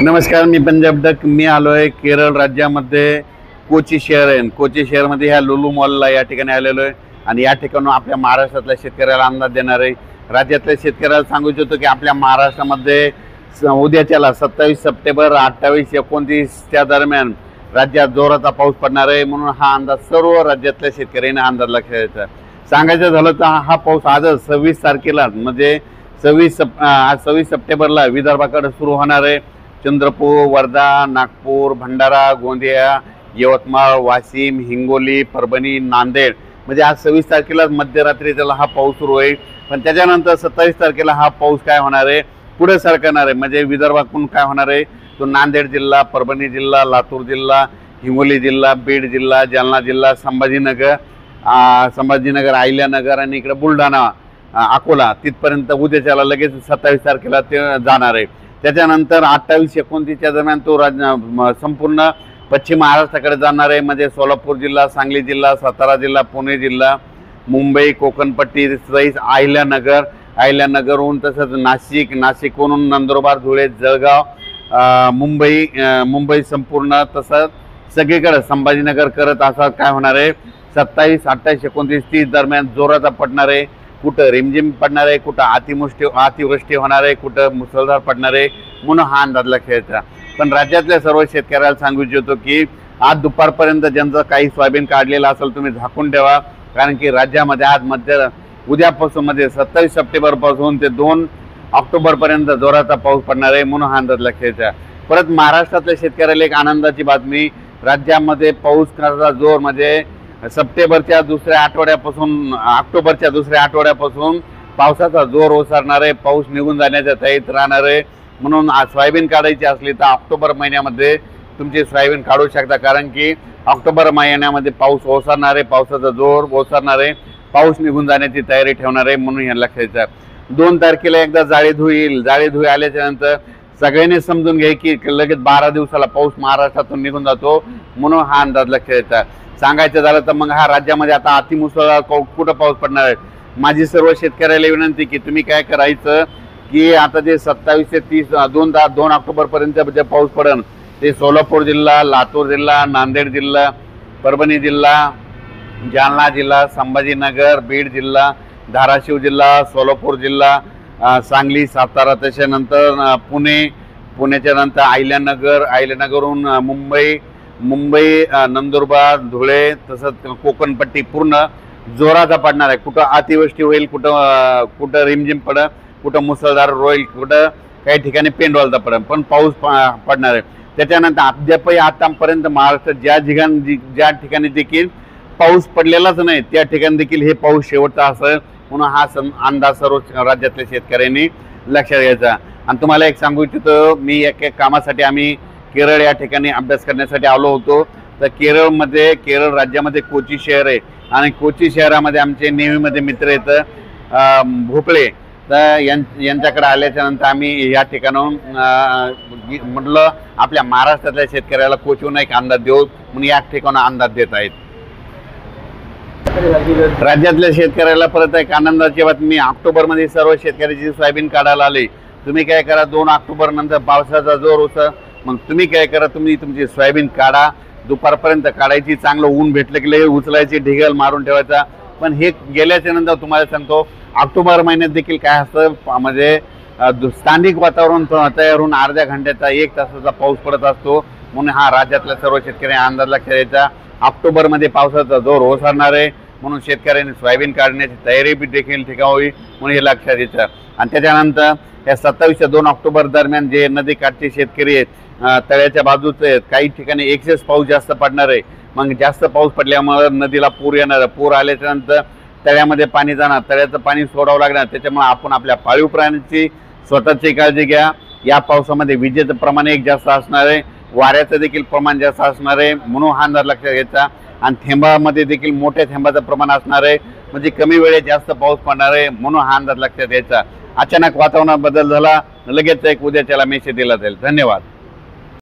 नमस्कार, मी पंजाब डक। मी आलोय केरळ राज्यामध्ये कोची शहर आहे। कोची शहरमध्ये ह्या लुलू मॉलला या ठिकाणी आलेलो आहे आणि या ठिकाणून आपल्या महाराष्ट्रातल्या शेतकऱ्याला अंदाज देणार आहे। राज्यातल्या शेतकऱ्याला सांगू इच्छितो की आपल्या महाराष्ट्रामध्ये उद्याच्याला 27 सप्टेंबर 28-29च्या दरम्यान राज्यात जोराचा पाऊस पडणार आहे। म्हणून हा अंदाज सर्व राज्यातल्या शेतकऱ्यांना अंदाज लक्षात घ्यायचा। सांगायचं झालं तर हा पाऊस आजच 26 तारखेला म्हणजे 26 सप्टेंबरला विदर्भाकडे सुरू होणार आहे। चंद्रपूर, वर्धा, नागपूर, भंडारा, गोंदिया, यवतमाळ, वाशिम, हिंगोली, परभणी, नांदेड म्हणजे आज 26 तारखेला मध्यरात्री त्याला हा पाऊस सुरू होईल। पण त्याच्यानंतर 27 तारखेला हा पाऊस काय होणार आहे, पुढे सरकणार आहे। म्हणजे विदर्भातून काय होणार आहे, तो नांदेड जिल्हा, परभणी जिल्हा, लातूर जिल्हा, हिंगोली जिल्हा, बीड जिल्हा, जालना जिल्हा, संभाजीनगर, अहिल्यानगर आणि इकडे बुलढाणा, अकोला तिथपर्यंत उद्याच्याला लगेच 27 तारखेला ते जाणार आहे। त्याच्यानंतर 28-29च्या दरम्यान तो संपूर्ण पश्चिम महाराष्ट्राकडे जाणार आहे। म्हणजे सोलापूर जिल्हा, सांगली जिल्हा, सातारा जिल्हा, पुणे जिल्हा, मुंबई, कोकणपट्टी, अहिल्यानगरहून तसंच नाशिकहून नंदुरबार, धुळे, जळगाव, मुंबई संपूर्ण तसंच सगळीकडे संभाजीनगर करत असा काय होणार आहे 27, 28, 29, 30 दरम्यान जोराचा पडणार आहे। कुठं रिमझिम पडणार आहे, कुठं अतिवृष्टी होणार आहे, कुठं मुसळधार पडणार आहे। म्हणून हा अंदाज लक्षात। पण राज्यातल्या सर्व शेतकऱ्याला सांगू इच्छितो की आज दुपारपर्यंत ज्यांचं काही सोयाबीन काढलेलं असेल तुम्ही झाकून ठेवा, कारण की राज्यामध्ये आज उद्यापासून म्हणजे 27 सप्टेंबरपासून ते 2 ऑक्टोबरपर्यंत जोराचा पाऊस पडणार आहे। म्हणून हा अंदाज लक्षात। परत महाराष्ट्रातल्या शेतकऱ्याला एक आनंदाची बातमी, राज्यामध्ये पाऊस करण्याचा जोर म्हणजे ऑक्टोबरच्या दुसऱ्या आठवड्यापासून पावसाचा जोर ओसरणार आहे। पाऊस निघून जाण्याच्या तयारीत राहणार आहे। म्हणून आज सोयाबीन काढायची असली तर ऑक्टोबर महिन्यामध्ये तुमची सोयाबीन काढू शकता, कारण की ऑक्टोबर महिन्यामध्ये पाऊस ओसरणार आहे, पावसाचा जोर ओसरणार आहे, पाऊस निघून जाण्याची तयारी ठेवणार आहे। म्हणून हे लक्षात घ्या। 2 तारखेला एकदा जाळीधुई आल्याच्या नंतर सगळ्यांनी समजून घ्या की लगेच 12 दिवसाला पाऊस महाराष्ट्रातून निघून जातो। म्हणून हा अंदाज लक्षात सांगायचं झालं तर मग हा राज्यामध्ये आता अतिमुसळधार कुठं पाऊस पडणार आहे। माझी सर्व शेतकऱ्याला विनंती की तुम्ही काय करायचं की आता जे 27 ते 30 2 ऑक्टोबरपर्यंत जे पाऊस पडेल ते सोलापूर जिल्हा, लातूर जिल्हा, नांदेड जिल्हा, परभणी जिल्हा, जालना जिल्हा, संभाजीनगर, बीड जिल्हा, धाराशिव जिल्हा, सोलापूर जिल्हा, सांगली, सातारा, त्याच्यानंतर पुण्याच्या नंतर अहिल्यानगरहून मुंबई, नंदुरबार, धुळे तसंच कोकणपट्टी पूर्ण जोराचा पडणार आहे। कुठं अतिवृष्टी होईल, कुठं रिमझिम पडेल, कुठं मुसळधार होईल, कुठं काही ठिकाणी पेंडवालता पडेल, पण पाऊस पडणार आहे। त्याच्यानंतर अद्यापही आतापर्यंत महाराष्ट्रात ज्या ठिकाणी देखील पाऊस पडलेलाच नाही त्या ठिकाणी देखील हे पाऊस शेवटचा असेल। म्हणून हा अंदाज सर्व राज्यातल्या शेतकऱ्यांनी लक्षात घ्यायचा। आणि तुम्हाला एक सांगू इच्छितो, मी एक कामासाठी आम्ही केरळ या ठिकाणी अभ्यास करण्यासाठी आलो होतो। तर केरळ राज्यामध्ये कोची शहर आहे आणि कोची शहरामध्ये आमचे नेव्हीमध्ये मित्र आहेत भोपळे, तर यांच्याकडे आल्याच्या नंतर आम्ही या ठिकाणाहून म्हटलं आपल्या महाराष्ट्रातल्या शेतकऱ्याला कोचीहून एक अंदाज देऊ म्हणून या ठिकाणी अंदाज देत आहेत। राज्यातल्या शेतकऱ्याला परत एक आनंदाची बातमी, ऑक्टोबरमध्ये सर्व शेतकऱ्याची सोयाबीन काढायला आले। तुम्ही काय करा, 2 ऑक्टोबर नंतर पावसाचा जोर होता, मग तुम्ही काय करा, तुम्ही तुमची सोयाबीन काढा, दुपारपर्यंत काढायची, चांगलं ऊन भेटलं की उचलायची, ढिगल मारून ठेवायचा। पण हे गेल्याच्या नंतर तुम्हाला सांगतो ऑक्टोबर महिन्यात देखील काय असतं म्हणजे स्थानिक वातावरण तयार होऊन अर्ध्या घंट्याचा 1 तासाचा पाऊस पडत असतो। म्हणून हा राज्यातल्या सर्व शेतकऱ्यांनी अंदाज लक्षात घ्यायचा। ऑक्टोबरमध्ये पावसाचा जोर ओसरणार आहे, म्हणून शेतकऱ्यांनी सोयाबीन काढण्याची तयारी देखील ठिकाणी म्हणून हे लक्षात घ्यायचं। आणि त्याच्यानंतर या 27 ते 2 ऑक्टोबर दरम्यान जे नदीकाठचे शेतकरी आहेत, तळ्याच्या बाजूचे आहेत, काही ठिकाणी एक्सेस पाऊस जास्त पडणार आहे। मग जास्त पाऊस पडल्यामुळे नदीला पूर येणार, पूर आल्याच्या नंतर तळ्यामध्ये पाणी जाणार, तळ्याचं पाणी सोडावं लागणार। त्याच्यामुळे आपण आपल्या पाळीव प्राण्यांची स्वतःची काळजी घ्या। या पावसामध्ये विजेचं प्रमाण एक जास्त असणार आहे, वाऱ्याचं देखील प्रमाण जास्त असणार आहे। म्हणून हा अंदाज लक्षात घ्यायचा। आणि थेंबामध्ये देखील मोठ्या थेंबाचं प्रमाण असणार आहे, म्हणजे कमी वेळेत जास्त पाऊस पडणार आहे। म्हणून हा अंदाज लक्षात घ्यायचा। अचानक वातावरणात बदल झाला लगेच एक उद्याच्याला मेसेज दिला जाईल। धन्यवाद।